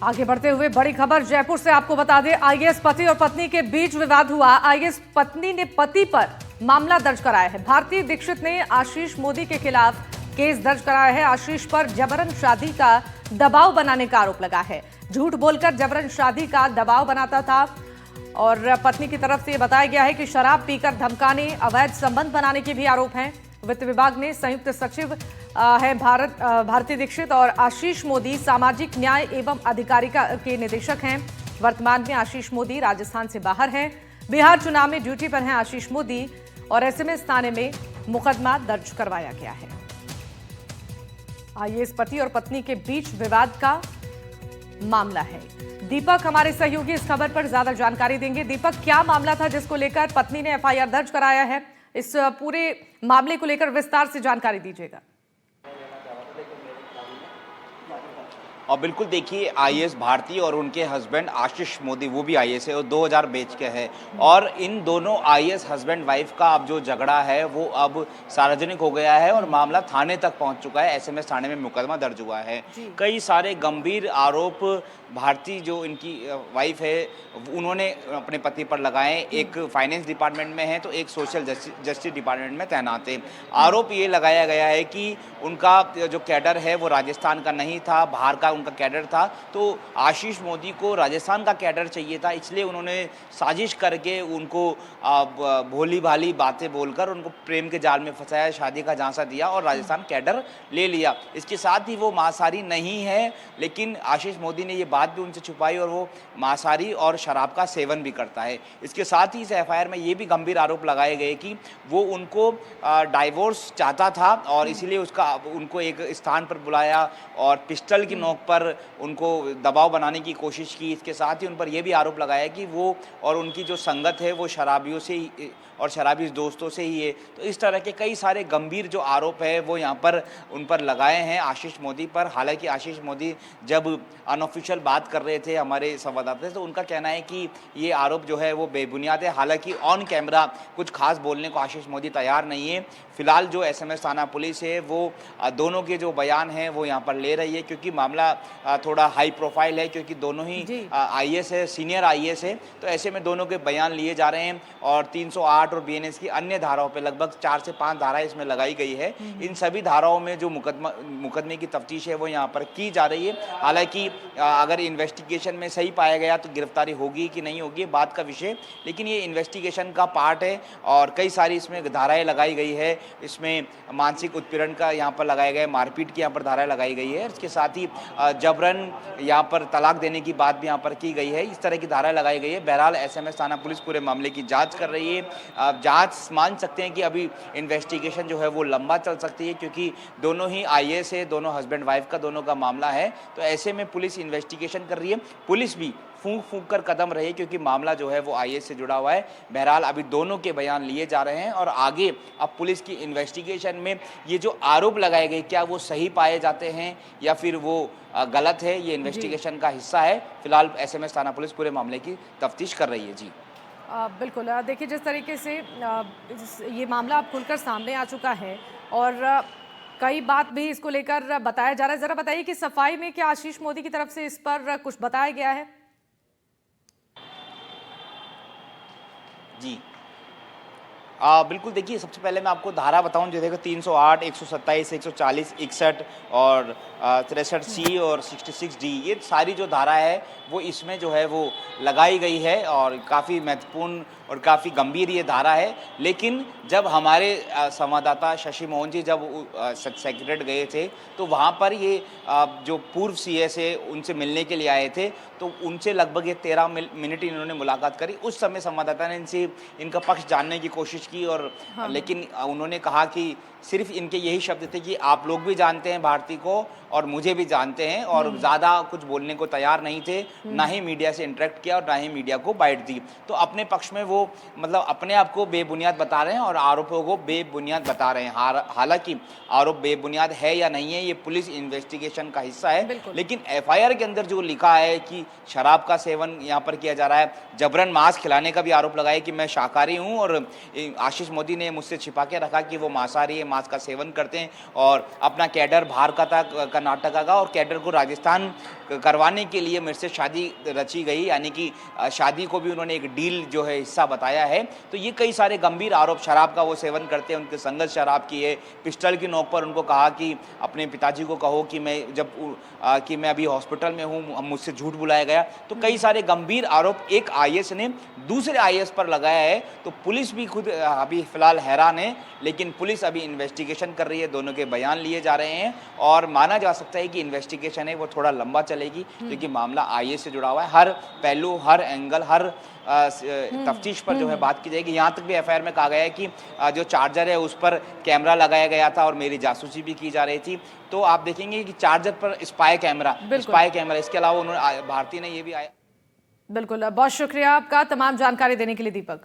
आगे बढ़ते हुए बड़ी खबर जयपुर से आपको बता दें, आईएएस पति और पत्नी के बीच विवाद हुआ। आईएएस पत्नी ने पति पर मामला दर्ज कराया है। भारती दीक्षित ने आशीष मोदी के खिलाफ केस दर्ज कराया है। आशीष पर जबरन शादी का दबाव बनाने का आरोप लगा है। झूठ बोलकर जबरन शादी का दबाव बनाता था और पत्नी की तरफ से बताया गया है कि शराब पीकर धमकाने, अवैध संबंध बनाने के भी आरोप हैं। वित्त विभाग में संयुक्त सचिव है भारती दीक्षित और आशीष मोदी सामाजिक न्याय एवं अधिकारिता के निदेशक हैं। वर्तमान में आशीष मोदी राजस्थान से बाहर हैं। बिहार चुनाव में ड्यूटी पर हैं आशीष मोदी और एसएमएस थाने में मुकदमा दर्ज करवाया गया है। आईएएस पति और पत्नी के बीच विवाद का मामला है। दीपक हमारे सहयोगी इस खबर पर ज्यादा जानकारी देंगे। दीपक, क्या मामला था जिसको लेकर पत्नी ने एफआईआर दर्ज कराया है? इस पूरे मामले को लेकर विस्तार से जानकारी दीजिएगा। और बिल्कुल देखिए, आईएएस भारती और उनके हस्बैंड आशीष मोदी, वो भी आईएएस है और 2000 बैच के हैं। और इन दोनों आईएएस हस्बैंड वाइफ का अब जो झगड़ा है वो अब सार्वजनिक हो गया है और मामला थाने तक पहुंच चुका है। एसएमएस थाने में मुकदमा दर्ज हुआ है। कई सारे गंभीर आरोप भारती जो इनकी वाइफ है उन्होंने अपने पति पर लगाए। एक फाइनेंस डिपार्टमेंट में है तो एक सोशल जस्टिस डिपार्टमेंट में तैनात है। आरोप ये लगाया गया है कि उनका जो कैडर है वो राजस्थान का नहीं था, बाहर का उनका कैडर था। तो आशीष मोदी को राजस्थान का कैडर चाहिए था, इसलिए उन्होंने साजिश करके उनको भोली भाली बातें बोलकर उनको प्रेम के जाल में फंसाया, शादी का झांसा दिया और राजस्थान कैडर ले लिया। इसके साथ ही वो मांसाहारी नहीं है, लेकिन आशीष मोदी ने ये बात भी उनसे छुपाई और वो मांसाहारी और शराब का सेवन भी करता है। इसके साथ ही इस एफआईआर में ये भी गंभीर आरोप लगाए गए कि वो उनको डाइवोर्स चाहता था और इसीलिए उनको एक स्थान पर बुलाया और पिस्टल की नोक पर उनको दबाव बनाने की कोशिश की। इसके साथ ही उन पर यह भी आरोप लगाया कि वो और उनकी जो संगत है वो शराबियों से ही और शराबी दोस्तों से ही है। तो इस तरह के कई सारे गंभीर जो आरोप है वो यहाँ पर उन पर लगाए हैं आशीष मोदी पर। हालांकि आशीष मोदी जब अनऑफिशियल बात कर रहे थे हमारे संवाददाता से, तो उनका कहना है कि ये आरोप जो है वो बेबुनियाद है। हालांकि ऑन कैमरा कुछ खास बोलने को आशीष मोदी तैयार नहीं है। फिलहाल जो एसएमएस थाना पुलिस है वो दोनों के जो बयान हैं वो यहाँ पर ले रही है, क्योंकि मामला थोड़ा हाई प्रोफाइल है, क्योंकि दोनों ही आईएएस है, सीनियर आईएएस है। तो ऐसे में दोनों के बयान लिए जा रहे हैं और 308 और बीएनएस की अन्य धाराओं पे लगभग 4 से 5 धाराएं इसमें लगाई गई है। इन सभी धाराओं में जो मुकदमे की तफ्तीश है वो यहाँ पर की जा रही है। हालांकि अगर इन्वेस्टिगेशन में सही पाया गया तो गिरफ्तारी होगी कि नहीं होगी बात का विषय, लेकिन ये इन्वेस्टिगेशन का पार्ट है और कई सारी इसमें धाराएं लगाई गई है। इसमें मानसिक उत्पीड़न का यहाँ पर लगाया गया है, मारपीट की यहाँ पर धाराएं लगाई गई है। इसके साथ ही जबरन यहाँ पर तलाक देने की बात भी यहाँ पर की गई है। इस तरह की धाराएं लगाई गई है। बहरहाल एसएमएस थाना पुलिस पूरे मामले की जांच कर रही है। जांच मान सकते हैं कि अभी इन्वेस्टिगेशन जो है वो लंबा चल सकती है, क्योंकि दोनों ही आईएएस है, दोनों हस्बैंड वाइफ का दोनों का मामला है। तो ऐसे में पुलिस इन्वेस्टिगेशन कर रही है। पुलिस भी फूंक फूंक कर कदम रही, क्योंकि मामला जो है वो आईएएस से जुड़ा हुआ है। बहरहाल अभी दोनों के बयान लिए जा रहे हैं और आगे अब पुलिस की इन्वेस्टिगेशन में ये जो आरोप लगाए गए क्या वो सही पाए जाते हैं या फिर वो गलत है, ये इन्वेस्टिगेशन का हिस्सा है। फिलहाल एसएमएस थाना पुलिस पूरे मामले की तफ्तीश कर रही है। जी बिल्कुल, देखिए जिस तरीके से ये मामला अब खुलकर सामने आ चुका है और कई बात भी इसको लेकर बताया जा रहा है। जरा बताइए कि सफाई में क्या आशीष मोदी की तरफ से इस पर कुछ बताया गया है? जी बिल्कुल, देखिए सबसे पहले मैं आपको धारा बताऊं जो देखो 308, 127, 140, 61 और 63C और 66D, ये सारी जो धारा है वो इसमें जो है वो लगाई गई है और काफ़ी महत्वपूर्ण और काफ़ी गंभीर ये धारा है। लेकिन जब हमारे संवाददाता शशि मोहन जी जब सेक्रेटरीट गए थे तो वहाँ पर ये जो पूर्व सीएस है उनसे मिलने के लिए आए थे, तो उनसे लगभग ये 13 मिनट इन्होंने मुलाकात करी। उस समय संवाददाता ने इनका पक्ष जानने की कोशिश की और लेकिन उन्होंने कहा कि सिर्फ इनके यही शब्द थे कि आप लोग भी जानते हैं भारती को और मुझे भी जानते हैं, और ज़्यादा कुछ बोलने को तैयार नहीं थे। ना ही मीडिया से इंटरेक्ट किया और ना ही मीडिया को बाइट दी। तो अपने पक्ष में वो वो मतलब अपने आप को बेबुनियाद बता रहे हैं और आरोपों को बेबुनियाद बता रहे हैं। हालांकि आरोप बेबुनियाद है या नहीं है, ये पुलिस इन्वेस्टिगेशन का हिस्सा है, बिल्कुल। लेकिन एफआईआर के अंदर जो लिखा है कि शराब का सेवन यहाँ पर किया जा रहा है, जबरन मांस खिलाने का भी आरोप लगाया कि मैं शाकाहारी हूँ, और आशीष मोदी ने मुझसे छिपा के रखा कि वो मांसाहारी है, मांस का सेवन करते हैं, और अपना कैडर बाहर का था, कर्नाटका का, और कैडर को राजस्थान करवाने के लिए मेरे से शादी रची गई, यानी कि शादी को भी उन्होंने एक डील जो है हिस्सा बताया है। तो ये कई सारे गंभीर आरोप, शराब का वो सेवन करते हैं, उनके संगत शराब की है, पिस्टल की नोक पर उनको कहा कि अपने पिताजी को कहो कि मैं अभी हॉस्पिटल में हूँ, मुझसे झूठ बुलाया गया। तो कई सारे गंभीर आरोप एक आईएएस ने दूसरे आईएएस पर लगाया है। तो पुलिस भी खुद अभी फिलहाल हैरान है, लेकिन पुलिस अभी इन्वेस्टिगेशन कर रही है, दोनों के बयान लिए जा रहे हैं, और माना जा सकता है कि इन्वेस्टिगेशन है वो थोड़ा लंबा चलेगी, क्योंकि मामला आईएएस से जुड़ा हुआ है। हर पहलू, हर एंगल, हर तफ्तीश पर जो है बात की जाएगी। यहाँ तक भी एफआईआर में कहा गया है कि जो चार्जर है उस पर कैमरा लगाया गया था और मेरी जासूसी भी की जा रही थी। तो आप देखेंगे कि चार्जर पर स्पाई कैमरा, इसके अलावा उन्होंने भारती ने ये भी आया। बिल्कुल, बहुत शुक्रिया आपका तमाम जानकारी देने के लिए दीपक।